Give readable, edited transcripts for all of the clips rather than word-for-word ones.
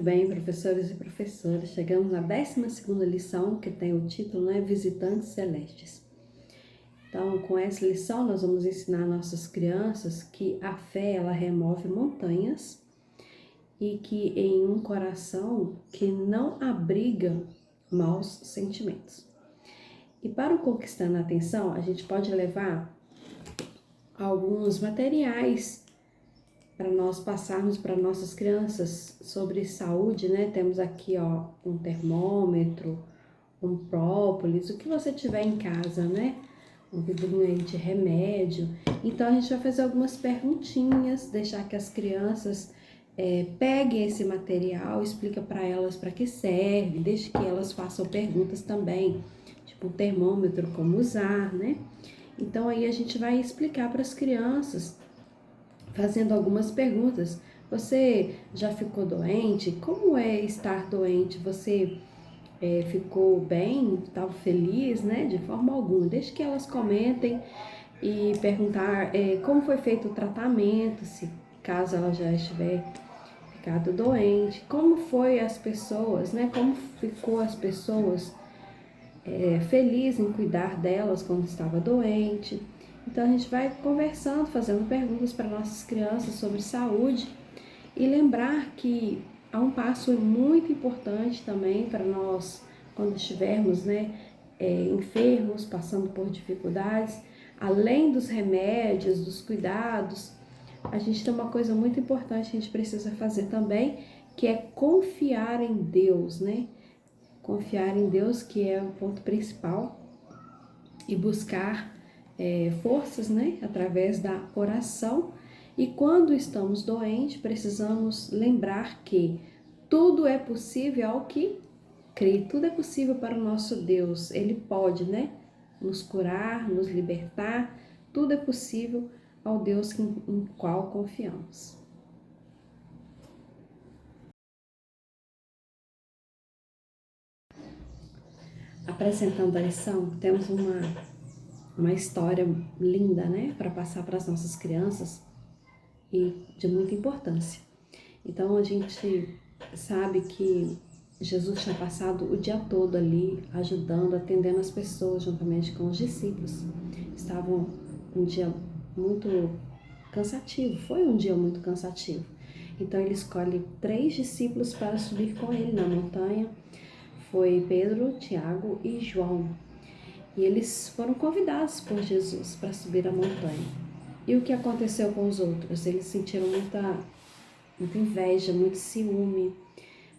bem, professores e professoras? Chegamos na 12ª lição, que tem o título, né, Visitantes Celestes. Então, com essa lição, nós vamos ensinar nossas crianças que a fé, ela remove montanhas e que em um coração que não abriga maus sentimentos. E para o Conquistando a Atenção, a gente pode levar alguns materiais para nós passarmos para nossas crianças sobre saúde, né? Temos aqui, ó, um termômetro, um própolis, o que você tiver em casa, né? Um vidrinho aí de remédio. Então, a gente vai fazer algumas perguntinhas, deixar que as crianças peguem esse material, explica para elas para que serve, deixe que elas façam perguntas também, tipo o termômetro, como usar, né? Então, aí a gente vai explicar para as crianças, fazendo algumas perguntas. Você já ficou doente? Como é estar doente? Você ficou bem? Estava feliz, né? De forma alguma. Deixe que elas comentem e perguntar como foi feito o tratamento, se caso ela já estiver ficado doente, como foi as pessoas, né? Como ficou as pessoas feliz em cuidar delas quando estava doente. Então a gente vai conversando, fazendo perguntas para nossas crianças sobre saúde e lembrar que há um passo muito importante também para nós quando estivermos, né, enfermos, passando por dificuldades, além dos remédios, dos cuidados, a gente tem uma coisa muito importante que a gente precisa fazer também, que é confiar em Deus, né? Confiar em Deus, que é o ponto principal, e buscar forças, né, através da oração. E quando estamos doentes, precisamos lembrar que tudo é possível ao que crê, tudo é possível para o nosso Deus. Ele pode, né, nos curar, nos libertar, tudo é possível ao Deus em qual confiamos. Apresentando a lição, temos uma história linda, né, para passar para as nossas crianças e de muita importância. Então a gente sabe que Jesus tinha passado o dia todo ali ajudando, atendendo as pessoas juntamente com os discípulos. Estavam um dia muito cansativo, foi um dia muito cansativo. Então ele escolhe 3 discípulos para subir com ele na montanha. Foi Pedro, Tiago e João. E eles foram convidados por Jesus para subir a montanha. E o que aconteceu com os outros? Eles sentiram muita inveja, muito ciúme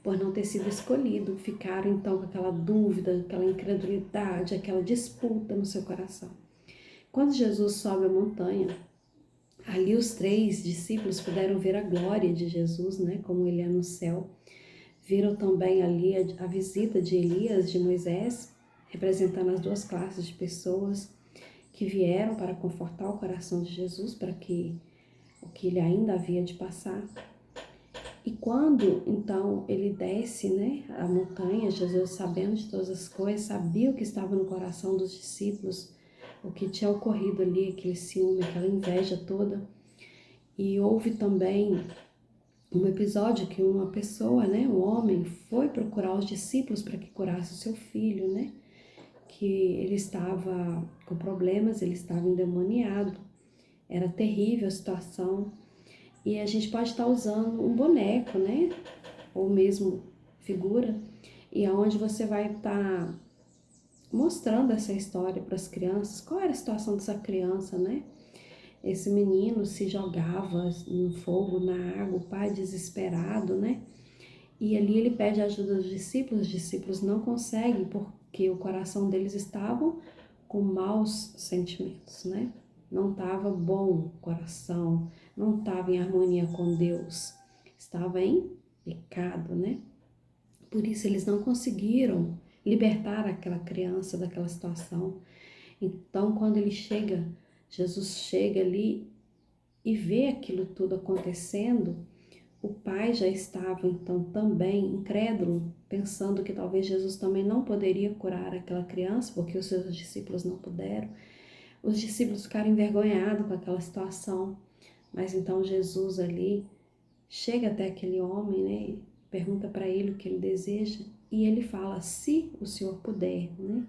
por não ter sido escolhido. Ficaram então com aquela dúvida, aquela incredulidade, aquela disputa no seu coração. Quando Jesus sobe a montanha, ali os 3 discípulos puderam ver a glória de Jesus, né, como ele é no céu. Viram também ali a visita de Elias, de Moisés, representando as 2 classes de pessoas que vieram para confortar o coração de Jesus, para que o que ele ainda havia de passar. E quando, então, ele desce, né, a montanha, Jesus, sabendo de todas as coisas, sabia o que estava no coração dos discípulos, o que tinha ocorrido ali, aquele ciúme, aquela inveja toda. E houve também um episódio que uma pessoa, né, um homem, foi procurar os discípulos para que curasse o seu filho, né, que ele estava com problemas, ele estava endemoniado, era terrível a situação. E a gente pode estar usando um boneco, né, ou mesmo figura, e aonde você vai estar mostrando essa história para as crianças, qual era a situação dessa criança, né? Esse menino se jogava no fogo, na água, o pai desesperado, né? E ali ele pede ajuda dos discípulos, os discípulos não conseguem porque o coração deles estava com maus sentimentos, né? Não estava bom o coração, não estava em harmonia com Deus, estava em pecado, né? Por isso eles não conseguiram libertar aquela criança daquela situação. Então, quando ele chega, Jesus chega ali e vê aquilo tudo acontecendo, o pai já estava então também incrédulo, pensando que talvez Jesus também não poderia curar aquela criança, porque os seus discípulos não puderam. Os discípulos ficaram envergonhados com aquela situação, mas então Jesus ali chega até aquele homem, né? pergunta para ele o que ele deseja e ele fala, se o Senhor puder, né?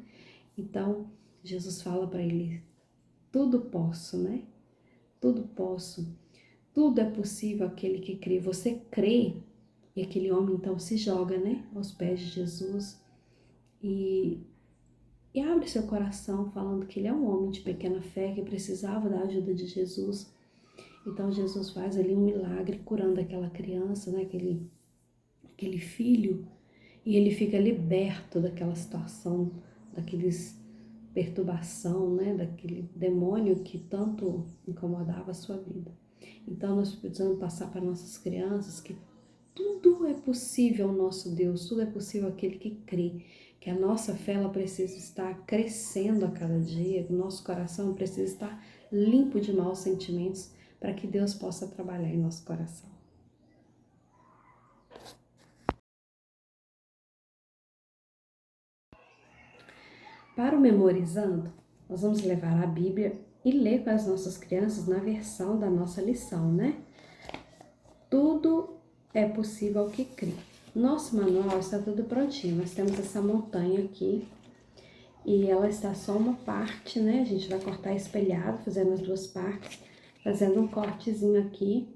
Então, Jesus fala para ele, tudo posso, né? Tudo posso. Tudo é possível aquele que crê. Você crê? E aquele homem então se joga, né? Aos pés de Jesus e abre seu coração falando que ele é um homem de pequena fé, que precisava da ajuda de Jesus. Então Jesus faz ali um milagre curando aquela criança, né? Aquele filho, e ele fica liberto daquela situação, daqueles perturbação, né? Daquele demônio que tanto incomodava a sua vida. Então nós precisamos passar para nossas crianças que tudo é possível ao nosso Deus, tudo é possível àquele que crê, que a nossa fé ela precisa estar crescendo a cada dia, que o nosso coração precisa estar limpo de maus sentimentos para que Deus possa trabalhar em nosso coração. Para o memorizando, nós vamos levar a Bíblia e ler com as nossas crianças na versão da nossa lição, né? Tudo é possível ao que crê. Nosso manual está tudo prontinho. Nós temos essa montanha aqui e ela está só uma parte, né? A gente vai cortar espelhado, fazendo as duas partes, fazendo um cortezinho aqui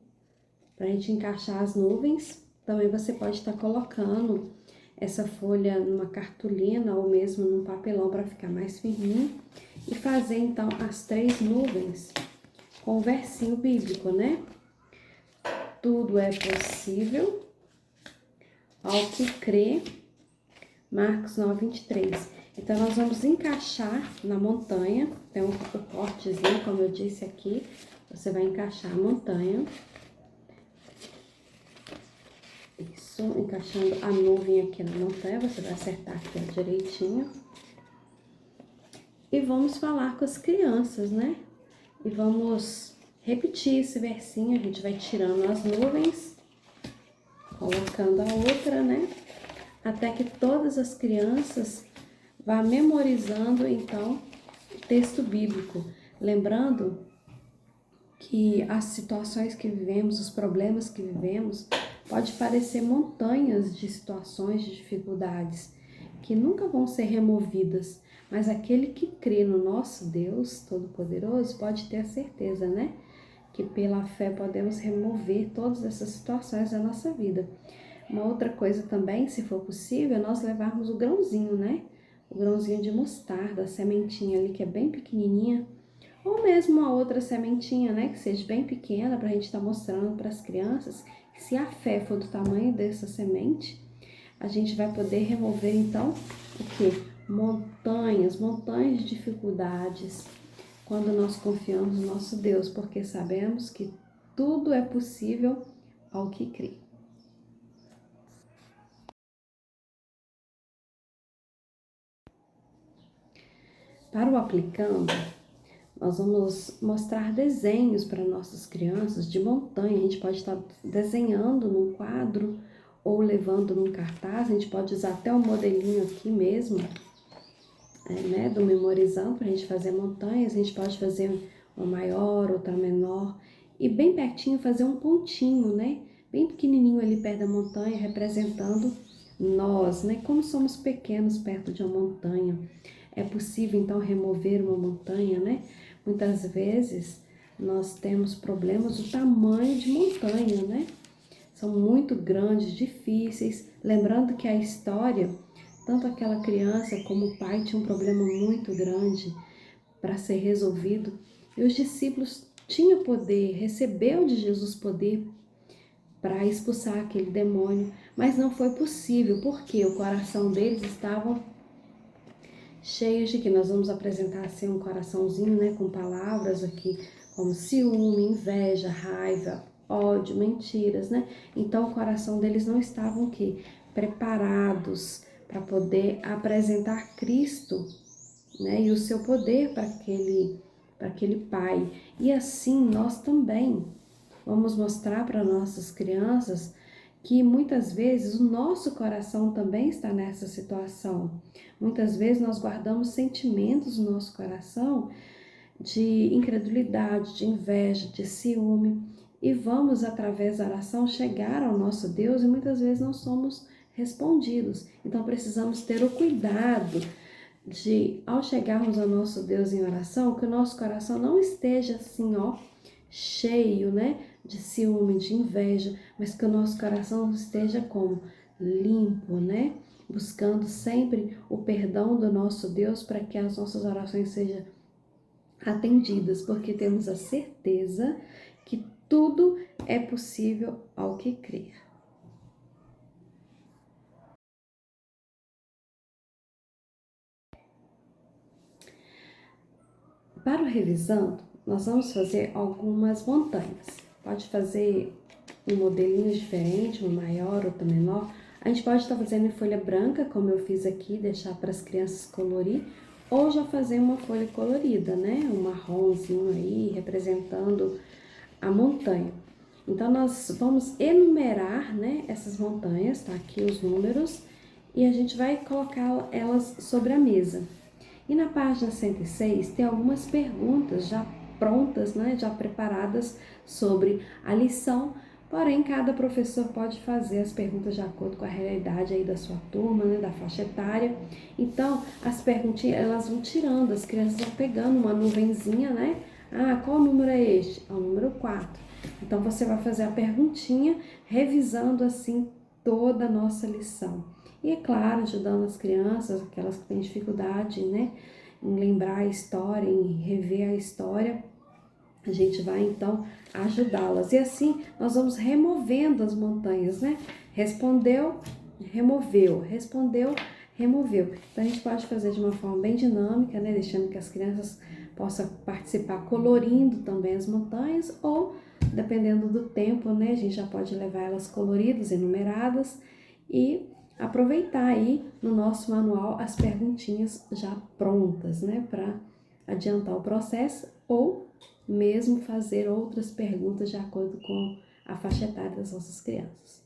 para a gente encaixar as nuvens. Também você pode estar colocando essa folha numa cartolina ou mesmo num papelão para ficar mais firminho e fazer então as 3 nuvens com o versinho bíblico, né? Tudo é possível ao que crê, Marcos 9:23. Então, nós vamos encaixar na montanha, tem um cortezinho, como eu disse aqui, você vai encaixar a montanha. Isso, encaixando a nuvem aqui na montanha, você vai acertar aqui ó, direitinho. E vamos falar com as crianças, né? E vamos repetir esse versinho, a gente vai tirando as nuvens, colocando a outra, né? Até que todas as crianças vá memorizando, então, o texto bíblico. Lembrando que as situações que vivemos, os problemas que vivemos, pode parecer montanhas de situações, de dificuldades, que nunca vão ser removidas, mas aquele que crê no nosso Deus Todo-Poderoso pode ter a certeza, né? Que pela fé podemos remover todas essas situações da nossa vida. Uma outra coisa também, se for possível, é nós levarmos o grãozinho, né? O grãozinho de mostarda, a sementinha ali que é bem pequenininha, ou mesmo uma outra sementinha, né? Que seja bem pequena, para a gente estar mostrando para as crianças que se a fé for do tamanho dessa semente, a gente vai poder remover então o quê? Montanhas de dificuldades, quando nós confiamos no nosso Deus, porque sabemos que tudo é possível ao que crê. Para o aplicando, nós vamos mostrar desenhos para nossas crianças de montanha. A gente pode estar desenhando num quadro ou levando num cartaz. A gente pode usar até um modelinho aqui mesmo, né, do memorizando para a gente fazer montanhas. A gente pode fazer uma maior, outra menor e bem pertinho fazer um pontinho, né, bem pequenininho ali perto da montanha, representando nós, né, como somos pequenos perto de uma montanha. É possível então remover uma montanha, né? Muitas vezes nós temos problemas do tamanho de montanha, né? São muito grandes, difíceis. Lembrando que a história, tanto aquela criança como o pai tinham um problema muito grande para ser resolvido. E os discípulos tinham poder, recebeu de Jesus poder para expulsar aquele demônio, mas não foi possível, porque o coração deles estava cheios de que nós vamos apresentar assim um coraçãozinho, né, com palavras aqui como ciúme, inveja, raiva, ódio, mentiras, né? Então o coração deles não estavam aqui preparados para poder apresentar Cristo, né, e o seu poder para aquele pai. E assim nós também vamos mostrar para nossas crianças que muitas vezes o nosso coração também está nessa situação. Muitas vezes nós guardamos sentimentos no nosso coração de incredulidade, de inveja, de ciúme. e vamos, através da oração, chegar ao nosso Deus e muitas vezes não somos respondidos. Então, precisamos ter o cuidado de, ao chegarmos ao nosso Deus em oração, que o nosso coração não esteja assim, ó, cheio, né, de ciúme, de inveja, mas que o nosso coração esteja como? Limpo, né? Buscando sempre o perdão do nosso Deus para que as nossas orações sejam atendidas, porque temos a certeza que tudo é possível ao que crer. Para o revisando, nós vamos fazer algumas montanhas. Pode fazer um modelinho diferente, um maior, outro menor. A gente pode estar fazendo em folha branca, como eu fiz aqui, deixar para as crianças colorir, ou já fazer uma folha colorida, né? Um marronzinho aí, representando a montanha. Então, nós vamos enumerar, né, essas montanhas, tá aqui os números, e a gente vai colocar elas sobre a mesa. E na página 106 tem algumas perguntas já prontas, né, já preparadas sobre a lição, porém cada professor pode fazer as perguntas de acordo com a realidade aí da sua turma, né, da faixa etária. Então, as perguntinhas, elas vão tirando, as crianças vão pegando uma nuvenzinha, né? Ah, qual número é este? É o número 4. Então, você vai fazer a perguntinha, revisando assim toda a nossa lição. E é claro, ajudando as crianças, aquelas que têm dificuldade, né, em lembrar a história, em rever a história, a gente vai então ajudá-las. E assim nós vamos removendo as montanhas, né? Respondeu, removeu, respondeu, removeu. Então a gente pode fazer de uma forma bem dinâmica, né? Deixando que as crianças possam participar colorindo também as montanhas, ou dependendo do tempo, né? A gente já pode levar elas coloridas, enumeradas, e aproveitar aí no nosso manual as perguntinhas já prontas, né? Para adiantar o processo, ou mesmo fazer outras perguntas de acordo com a faixa etária das nossas crianças.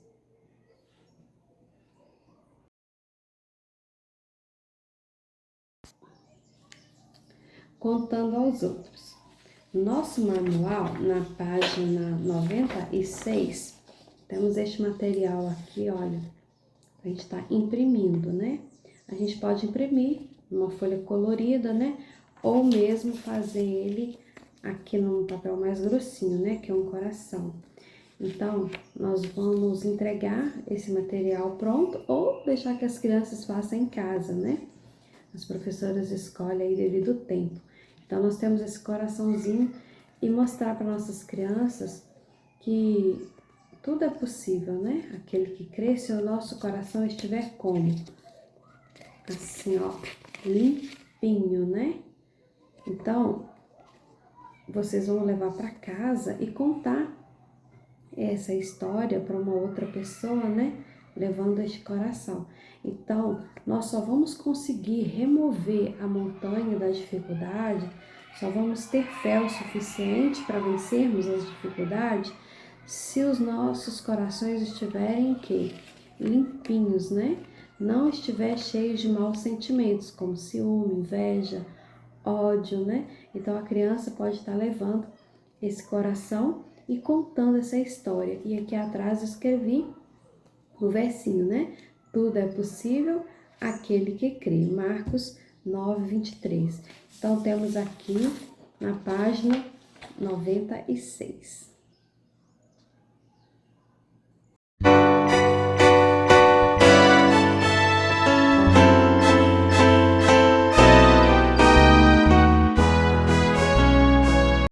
Contando aos outros. Nosso manual, na página 96, temos este material aqui, olha, a gente está imprimindo, né? A gente pode imprimir numa folha colorida, né? Ou mesmo fazer ele aqui num papel mais grossinho, né? Que é um coração. Então, nós vamos entregar esse material pronto ou deixar que as crianças façam em casa, né? As professoras escolhem aí devido ao tempo. Então, nós temos esse coraçãozinho e mostrar para nossas crianças que tudo é possível, né? Aquele que crê, se o nosso coração estiver como? Assim, ó, limpinho, né? Então, vocês vão levar para casa e contar essa história para uma outra pessoa, né? Levando este coração. Então, nós só vamos conseguir remover a montanha da dificuldade, só vamos ter fé o suficiente para vencermos as dificuldades se os nossos corações estiverem que limpinhos, né? Não estiver cheios de maus sentimentos, como ciúme, inveja, ódio, né? Então a criança pode estar levando esse coração e contando essa história. E aqui atrás eu escrevi o versinho, né? Tudo é possível aquele que crê. Marcos 9:23. Então temos aqui na página 96.